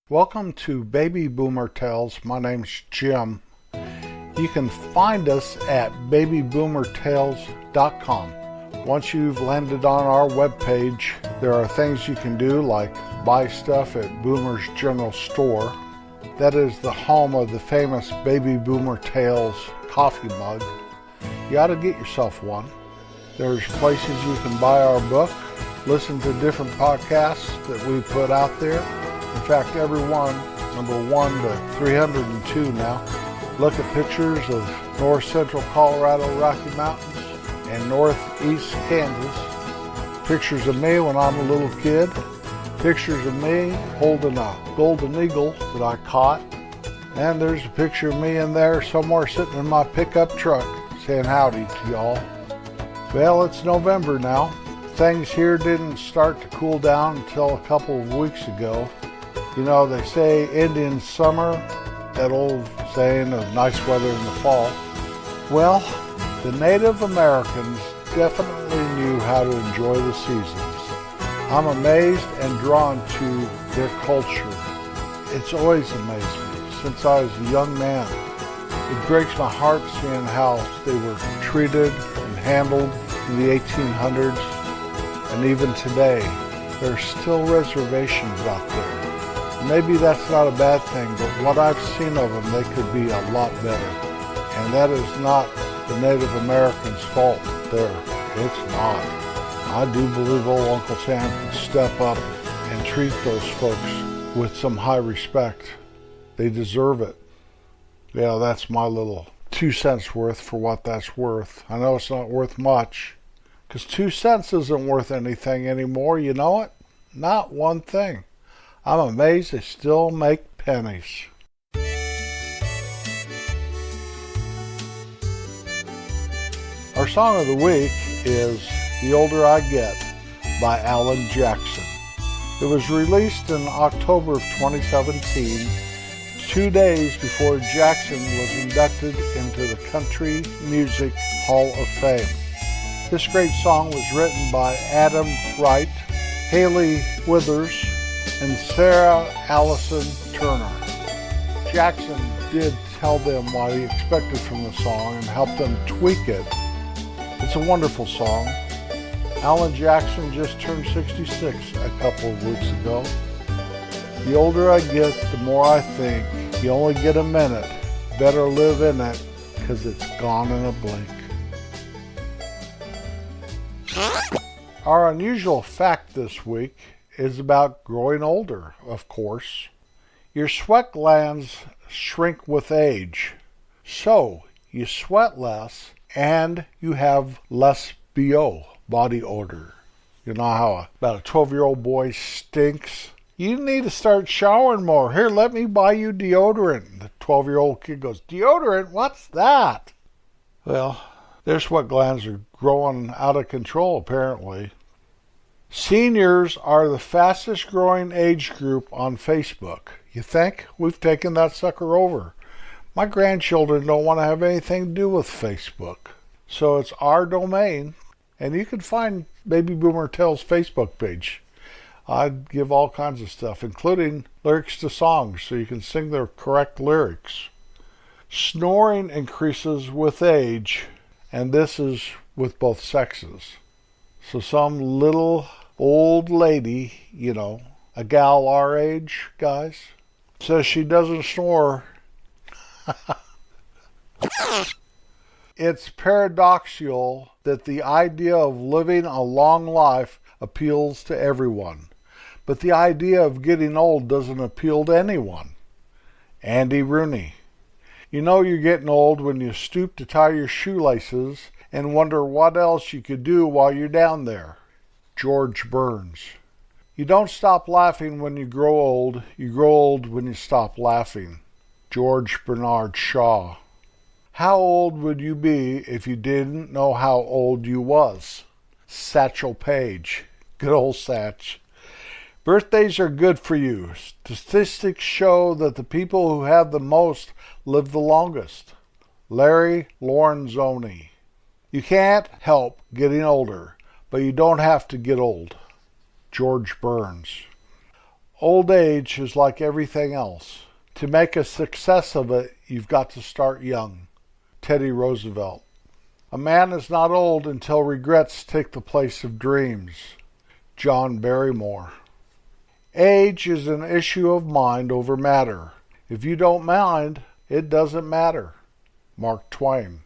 Welcome to Baby Boomer Tales. My name's Jim. You can find us at babyboomertales.com. Once you've landed on our webpage, there are things you can do like buy stuff at Boomer's General Store. That is the home of the famous Baby Boomer Tales coffee mug. You ought to get yourself one. There's places you can buy our book, listen to different podcasts that we put out there. In fact, every one, number 1 to 302 now, look at pictures of north central Colorado Rocky Mountains and northeast Kansas. Pictures of me when I'm a little kid. Pictures of me holding a golden eagle that I caught. And there's a picture of me in there somewhere sitting in my pickup truck saying howdy to y'all. Well, it's November now. Things here didn't start to cool down until a couple of weeks ago. You know, they say Indian summer, that old saying of nice weather in the fall. Well, the Native Americans definitely knew how to enjoy the seasons. I'm amazed and drawn to their culture. It's always amazed me since I was a young man. It breaks my heart seeing how they were treated and handled in the 1800s. And even today, there's still reservations out there. Maybe that's not a bad thing, but what I've seen of them, they could be a lot better. And that is not the Native Americans' fault there. It's not. I do believe old Uncle Sam can step up and treat those folks with some high respect. They deserve it. Yeah, that's my little 2 cents worth for what that's worth. I know it's not worth much, because 2 cents isn't worth anything anymore, you know it? Not one thing. I'm amazed they still make pennies. Our song of the week is The Older I Get by Alan Jackson. It was released in October of 2017, 2 days before Jackson was inducted into the Country Music Hall of Fame. This great song was written by Adam Wright, Haley Withers, and Sarah Allison Turner. Jackson did tell them what he expected from the song and helped them tweak it. It's a wonderful song. Alan Jackson just turned 66 a couple of weeks ago. The older I get, the more I think you only get a minute. Better live in it, 'cause it's gone in a blink. Our unusual fact this week is about growing older, of course. Your sweat glands shrink with age. So, you sweat less and you have less BO, body odor. You know how about a 12-year-old boy stinks? You need to start showering more. Here, let me buy you deodorant. The 12-year-old kid goes, deodorant? What's that? Well, their sweat glands are growing out of control, apparently. Seniors are the fastest growing age group on Facebook. You think? We've taken that sucker over. My grandchildren don't want to have anything to do with Facebook. So it's our domain. And you can find Baby Boomer Tales Facebook page. I give all kinds of stuff, including lyrics to songs, so you can sing the correct lyrics. Snoring increases with age, and this is with both sexes. So some little old lady, you know, a gal our age, guys, says she doesn't snore. It's paradoxical that the idea of living a long life appeals to everyone, but the idea of getting old doesn't appeal to anyone. Andy Rooney. You know you're getting old when you stoop to tie your shoelaces and wonder what else you could do while you're down there. George Burns. You don't stop laughing when you grow old old when you stop laughing. George Bernard Shaw. How old would you be if you didn't know how old you was? Satchel Paige. Good old Satch. Birthdays are good for you. Statistics show that the people who have the most live the longest. Larry Lorenzoni. You can't help getting older, but you don't have to get old. George Burns. Old age is like everything else. To make a success of it, you've got to start young. Teddy Roosevelt. A man is not old until regrets take the place of dreams. John Barrymore. Age is an issue of mind over matter. If you don't mind, it doesn't matter. Mark Twain.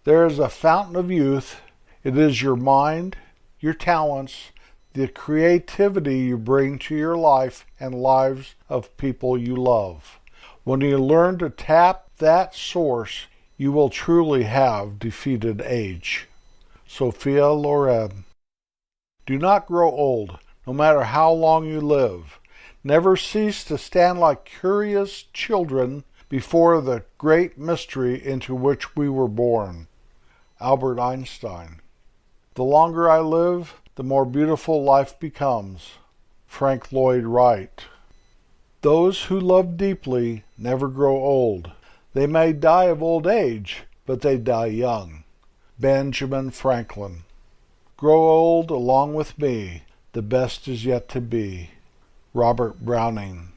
There is a fountain of youth. It is your mind, your talents, the creativity you bring to your life and lives of people you love. When you learn to tap that source, you will truly have defeated age. Sophia Loren. Do not grow old, no matter how long you live. Never cease to stand like curious children before the great mystery into which we were born. Albert Einstein. The longer I live, the more beautiful life becomes. Frank Lloyd Wright. Those who love deeply never grow old. They may die of old age, but they die young. Benjamin Franklin. Grow old along with me. The best is yet to be. Robert Browning.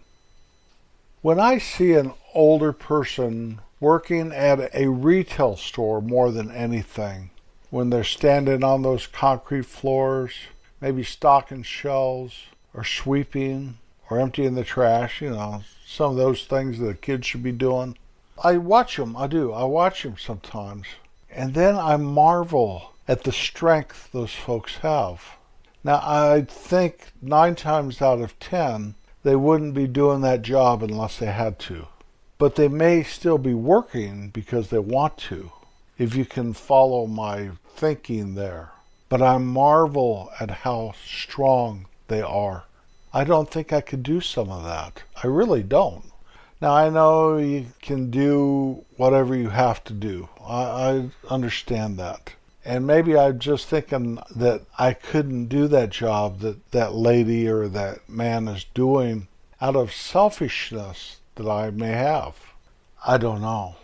When I see an older person working at a retail store more than anything, when they're standing on those concrete floors, maybe stocking shelves, or sweeping, or emptying the trash, some of those things that the kids should be doing. I watch them, I do. I watch them sometimes. And then I marvel at the strength those folks have. Now, I think 9 times out of 10, they wouldn't be doing that job unless they had to. But they may still be working because they want to, if you can follow my thinking there. But I marvel at how strong they are. I don't think I could do some of that. I really don't. Now, I know you can do whatever you have to do. I understand that. And maybe I'm just thinking that I couldn't do that job that that lady or that man is doing out of selfishness that I may have. I don't know.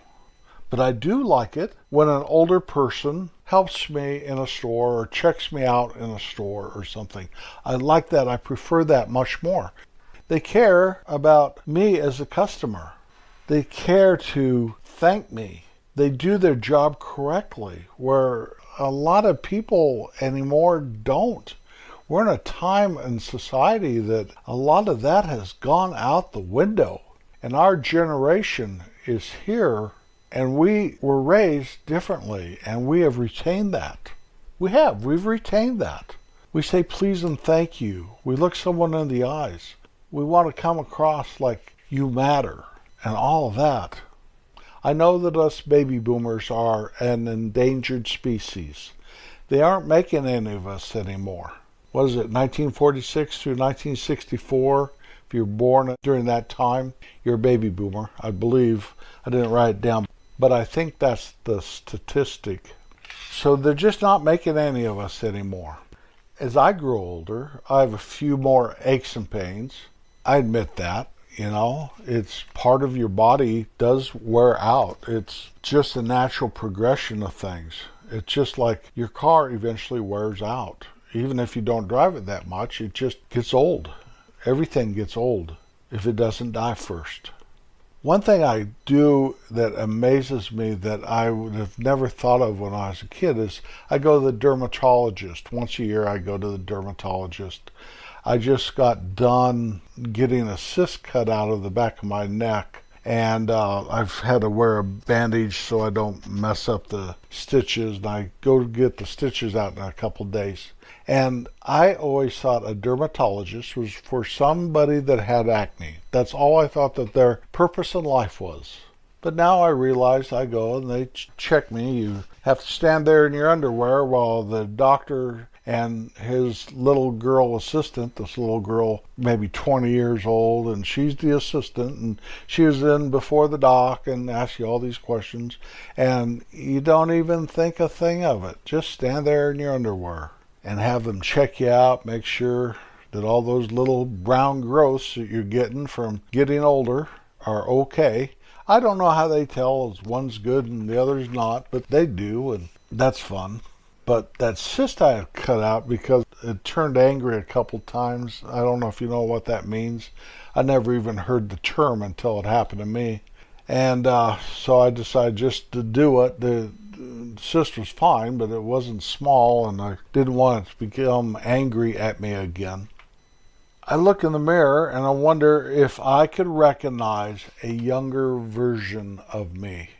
But I do like it when an older person helps me in a store or checks me out in a store or something. I like that. I prefer that much more. They care about me as a customer. They care to thank me. They do their job correctly, where a lot of people anymore don't. We're in a time in society that a lot of that has gone out the window. And our generation is here, and we were raised differently, and we have retained that. We've retained that. We say please and thank you. We look someone in the eyes. We want to come across like you matter and all of that. I know that us baby boomers are an endangered species. They aren't making any of us anymore. What is it, 1946 through 1964? If you're born during that time, you're a baby boomer. I believe. I didn't write it down, but I think that's the statistic. So they're just not making any of us anymore. As I grow older, I have a few more aches and pains. I admit that. It's part of your body does wear out. It's just a natural progression of things. It's just like your car eventually wears out. Even if you don't drive it that much, it just gets old. Everything gets old if it doesn't die first. One thing I do that amazes me that I would have never thought of when I was a kid is I go to the dermatologist. Once a year I go to the dermatologist. I just got done getting a cyst cut out of the back of my neck, and I've had to wear a bandage so I don't mess up the stitches, and I go get the stitches out in a couple days. And I always thought a dermatologist was for somebody that had acne. That's all I thought that their purpose in life was. But now I realize I go and they check me. You have to stand there in your underwear while the doctor and his little girl assistant, this little girl maybe 20 years old, and she's the assistant, and she was in before the doc and asks you all these questions, and you don't even think a thing of it. Just stand there in your underwear and have them check you out, make sure that all those little brown growths that you're getting from getting older are okay. I don't know how they tell if one's good and the other's not, but they do, and that's fun. But that cyst I had cut out because it turned angry a couple times. I don't know if you know what that means. I never even heard the term until it happened to me. And so I decided just to do it. The cyst was fine, but it wasn't small, and I didn't want it to become angry at me again. I look in the mirror and I wonder if I could recognize a younger version of me.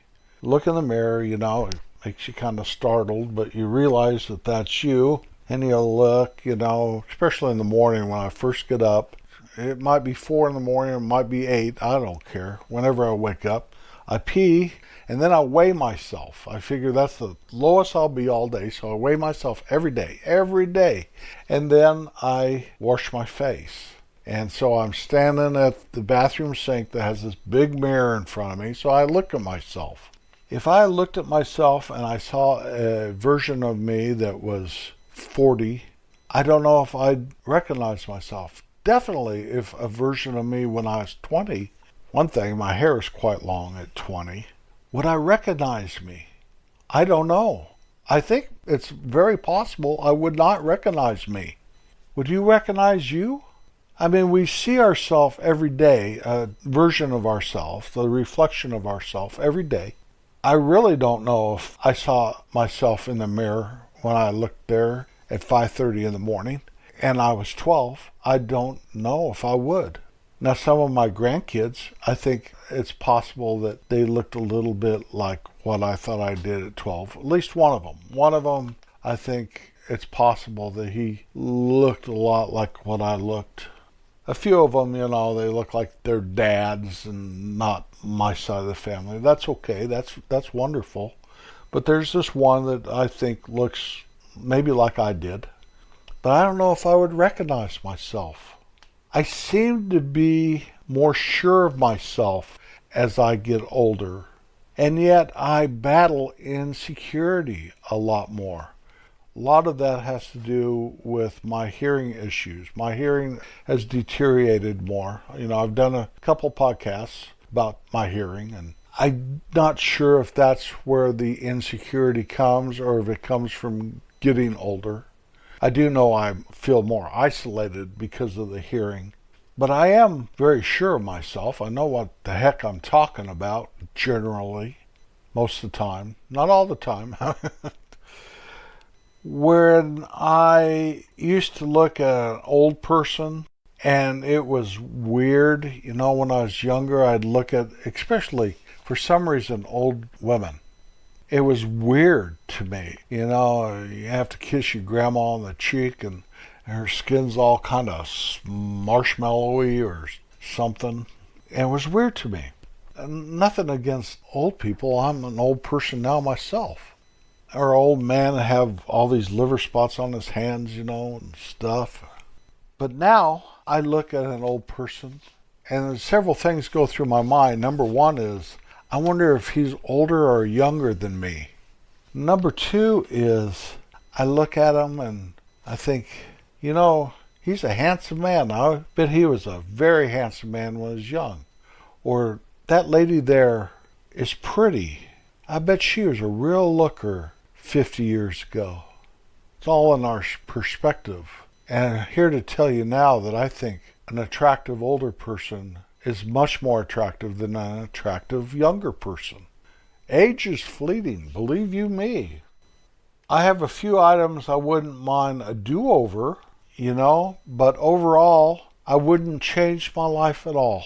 Look in the mirror, you know, it makes you kind of startled, but you realize that that's you. And you look, you know, especially in the morning when I first get up. It might be 4 in the morning, it might be 8, I don't care. Whenever I wake up, I pee, and then I weigh myself. I figure that's the lowest I'll be all day, so I weigh myself every day. And then I wash my face. And so I'm standing at the bathroom sink that has this big mirror in front of me, so I look at myself. If I looked at myself and I saw a version of me that was 40, I don't know if I'd recognize myself. Definitely if a version of me when I was 20, one thing, my hair is quite long at 20, would I recognize me? I don't know. I think it's very possible I would not recognize me. Would you recognize you? I mean, we see ourselves every day, a version of ourselves, the reflection of ourselves every day. I really don't know if I saw myself in the mirror when I looked there at 5:30 in the morning and I was 12. I don't know if I would. Now, some of my grandkids, I think it's possible that they looked a little bit like what I thought I did at 12. At least one of them. One of them, I think it's possible that he looked a lot like what I looked. A few of them, you know, they look like their dads and not my side of the family. That's okay. That's wonderful. But there's this one that I think looks maybe like I did. But I don't know if I would recognize myself. I seem to be more sure of myself as I get older. And yet I battle insecurity a lot more. A lot of that has to do with my hearing issues. My hearing has deteriorated more. You know, I've done a couple podcasts about my hearing, and I'm not sure if that's where the insecurity comes or if it comes from getting older. I do know I feel more isolated because of the hearing, but I am very sure of myself. I know what the heck I'm talking about generally, most of the time. Not all the time. When I used to look at an old person and it was weird, you know, when I was younger, I'd look at, especially for some reason, old women. It was weird to me. You know, you have to kiss your grandma on the cheek and her skin's all kind of marshmallowy or something. And it was weird to me. Nothing against old people. I'm an old person now myself. Or old man that have all these liver spots on his hands, you know, and stuff. But now I look at an old person and several things go through my mind. Number one is, I wonder if he's older or younger than me. Number two is, I look at him and I think, you know, he's a handsome man. I bet he was a very handsome man when he was young. Or that lady there is pretty. I bet she was a real looker 50 years ago. It's all in our perspective. And I'm here to tell you now that I think an attractive older person is much more attractive than an attractive younger person. Age is fleeting, believe you me. I have a few items I wouldn't mind a do-over, you know, but overall, I wouldn't change my life at all.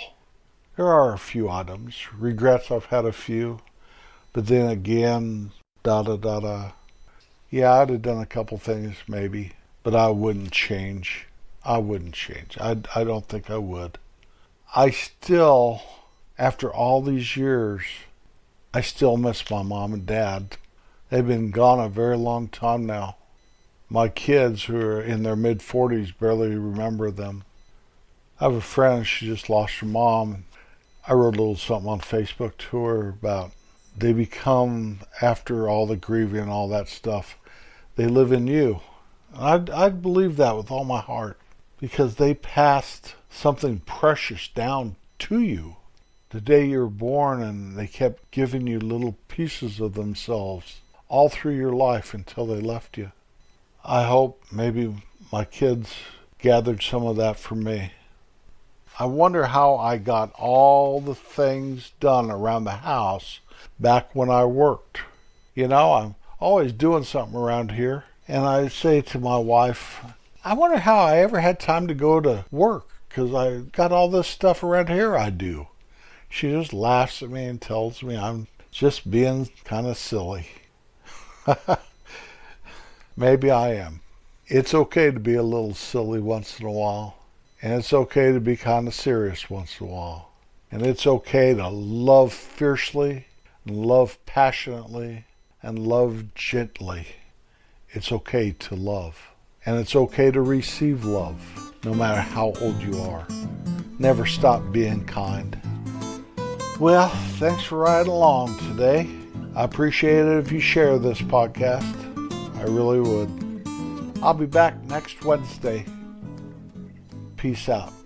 There are a few items, regrets I've had a few, but then again, yeah, I'd have done a couple things maybe, but I wouldn't change. I don't think I would. I still, after all these years, I still miss my mom and dad. They've been gone a very long time now. My kids, who are in their mid-40s, barely remember them. I have a friend, she just lost her mom. I wrote a little something on Facebook to her about they become, after all the grieving and all that stuff, they live in you. I'd believe that with all my heart, because they passed something precious down to you the day you were born, and they kept giving you little pieces of themselves all through your life until they left you. I hope maybe my kids gathered some of that from me. I wonder how I got all the things done around the house back when I worked. I'm always doing something around here, and I say to my wife, I wonder how I ever had time to go to work, because I got all this stuff around here I do. She just laughs at me and tells me I'm just being kind of silly. Maybe I am. It's okay to be a little silly once in a while. And it's okay to be kind of serious once in a while. And it's okay to love fiercely, and love passionately, and love gently. It's okay to love. And it's okay to receive love, no matter how old you are. Never stop being kind. Well, thanks for riding along today. I appreciate it if you share this podcast. I really would. I'll be back next Wednesday. Peace out.